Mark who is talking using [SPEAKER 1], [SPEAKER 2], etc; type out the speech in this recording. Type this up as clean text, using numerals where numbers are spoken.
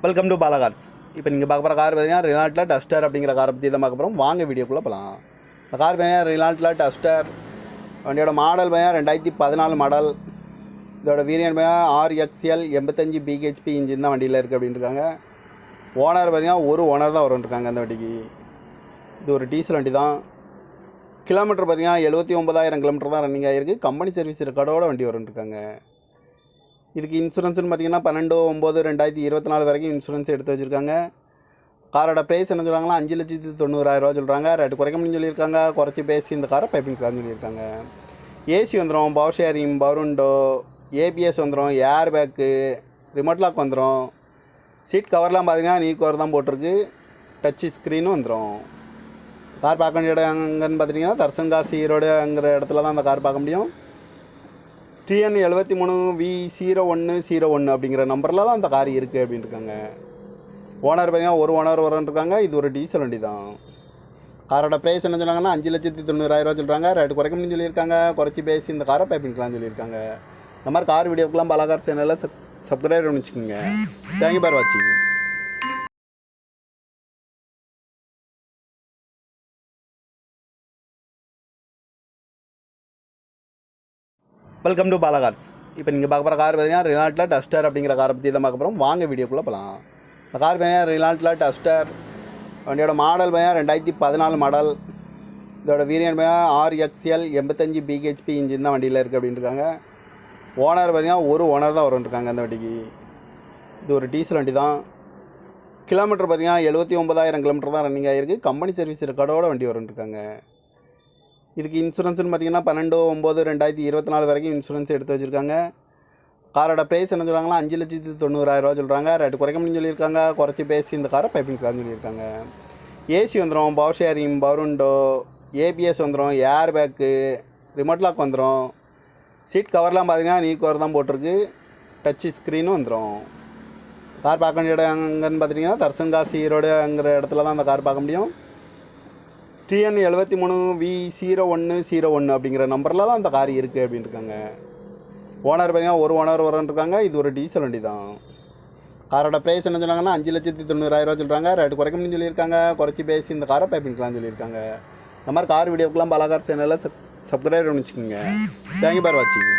[SPEAKER 1] Welcome to Bala cars. இப்போ நீங்கள் பார்க்க போகிற கார் பார்த்தீங்கன்னா ரினால்ட்டில் டஸ்டர் அப்படிங்கிற காரை பற்றி தான் பார்க்க போகிறோம். வாங்க வீடியோக்குள்ளே போகலாம். இந்த கார் பார்த்தீங்கன்னா ரினால்ட்டில் டஸ்டர். வண்டியோட மாடல் பார்த்தீங்கன்னா 2014 மாடல். இதோட வேரியன்ட் பார்த்தீங்கன்னா RXL 85 BHP இன்ஜின் தான் வண்டியில் இருக்குது அப்படின்னு இருக்காங்க. ஓனர் பார்த்தீங்கன்னா ஒரு ஓனர் தான் வரும்ன்ருக்காங்க அந்த வண்டிக்கு. இது ஒரு டீசல் வண்டி தான். கிலோமீட்டர் பார்த்தீங்கன்னா 79,000 கிலோமீட்டர் தான் ரன்னிங் ஆகிருக்கு. கம்பெனி சர்வீஸ் ரெக்கார்டோட வண்டி வரும்ன்ருக்காங்க. இதுக்கு இன்சூரன்ஸ்னு பார்த்தீங்கன்னா 12/9/2024 வரைக்கும் இன்சூரன்ஸ் எடுத்து வச்சுருக்காங்க. காரோட ப்ரைஸ் என்ன சொல்கிறாங்கன்னா 5,90,000 சொல்கிறாங்க. ரேட்டு குறைக்க முடியும்னு சொல்லியிருக்காங்க. குறைச்சி பேசி இந்த காரை பைப்பிங்ஸ்க்கான்னு சொல்லியிருக்காங்க. ஏசி வந்துடும், power sharing, power window, ABS வந்துடும், ஏர் பேக்கு, ரிமோட் லாக் வந்துடும். சீட் கவர்லாம் பார்த்தீங்கன்னா நீ கவர் தான் போட்டிருக்கு. டச் ஸ்க்ரீனும் வந்துடும். கார் பார்க்க வேண்டிய இடம் எங்கன்னு பார்த்தீங்கன்னா தர்சன் கார் ஈரோடுங்கிற இடத்துல தான் அந்த கார் பார்க்க முடியும். TN 73V0101 அப்படிங்கிற நம்பரில் தான் அந்த கார் இருக்குது அப்படின்னு இருக்காங்க. ஓனர் பார்த்தீங்கன்னா ஒரு ஓனர் வரன்ட்ருக்காங்க. இது ஒரு டீசல் வண்டி தான். காரோட ப்ரைஸ் என்ன சொன்னாங்கன்னா 5,90,000 சொல்கிறாங்க. ரேட்டு குறைக்க முடியும்னு சொல்லியிருக்காங்க. குறைச்சி பேசி இந்த காரை பைப்பிங்கலாம்னு சொல்லியிருக்காங்க. இந்த மாதிரி கார் வீடியோக்கெலாம் பாலா கார் சேனலில் சப்ஸ்கிரைப் பண்ணி வச்சுக்கோங்க. தேங்க்யூ ஃபார் வாட்சிங். Welcome to Bala cars. இப்போ நீங்கள் பார்க்க போகிற கார் பார்த்தீங்கன்னா ரினால்ட்டில் டஸ்டர் அப்படிங்கிற காரை பற்றி தான் பார்க்க போகிறோம். வாங்க வீடியோக்குள்ளே போகலாம். இந்த கார் பார்த்தீங்கன்னா ரினால்ட்டில் டஸ்டர். வண்டியோட மாடல் பார்த்தீங்கன்னா 2014 மாடல். இதோட வேரியன்ட் பார்த்தீங்கன்னா RXL 85 BHP இன்ஜின் தான் வண்டியில் இருக்குது அப்படின்னு இருக்காங்க. ஓனர் பார்த்தீங்கன்னா ஒரு ஓனர் தான் வரும்ன்ருக்காங்க அந்த வண்டிக்கு. இது ஒரு டீசல் வண்டி தான். கிலோமீட்டர் பார்த்தீங்கன்னா 79,000 கிலோமீட்டர் தான் ரன்னிங் ஆகிருக்கு. கம்பெனி சர்வீஸ் ரெக்கார்டோட வண்டி வரும்ன்ருக்காங்க. இதுக்கு இன்சூரன்ஸ்னு பார்த்தீங்கன்னா 12/9/2024 வரைக்கும் இன்சூரன்ஸ் எடுத்து வச்சுருக்காங்க. காரோட ப்ரைஸ் என்ன சொல்கிறாங்கன்னா 5,90,000 சொல்கிறாங்க. ரேட்டு குறைக்க முடியும்னு சொல்லியிருக்காங்க. குறைச்சி பேசி இந்த காரை பைப்பிங்ஸ்க்கான்னு சொல்லியிருக்காங்க. ஏசி வந்துடும், power sharing, power window, ABS வந்துடும், ஏர் பேக்கு, ரிமோட் லாக் வந்துடும். சீட் கவர்லாம் பார்த்தீங்கன்னா நீ கவர் தான் போட்டிருக்கு. டச் ஸ்க்ரீனும் வந்துடும். கார் பார்க்க வேண்டிய இடம் எங்கன்னு பார்த்தீங்கன்னா தர்சன் கார் ஈரோடுங்கிற இடத்துல தான் அந்த கார் பார்க்க முடியும். TN 73V0101 அப்படிங்கிற நம்பரில் தான் அந்த கார் இருக்குது அப்படின்னு இருக்காங்க. ஓனர் பார்த்தீங்கன்னா ஒரு ஓனர் வரன்ட்ருக்காங்க. இது ஒரு டீசல் வண்டி தான். காரோட ப்ரைஸ் என்ன சொன்னாங்கன்னா 5,90,000 சொல்கிறாங்க. ரேட்டு குறைக்க முடியும்னு சொல்லியிருக்காங்க. குறைச்சி பேசி இந்த காரை பைப்பிங்கலாம்னு சொல்லியிருக்காங்க. இந்த மாதிரி கார் வீடியோக்கெலாம் பாலா கார் சேனலில் சப்ஸ்கிரைப் பண்ணி வச்சுக்கோங்க. தேங்க்யூ ஃபார் வாட்சிங்.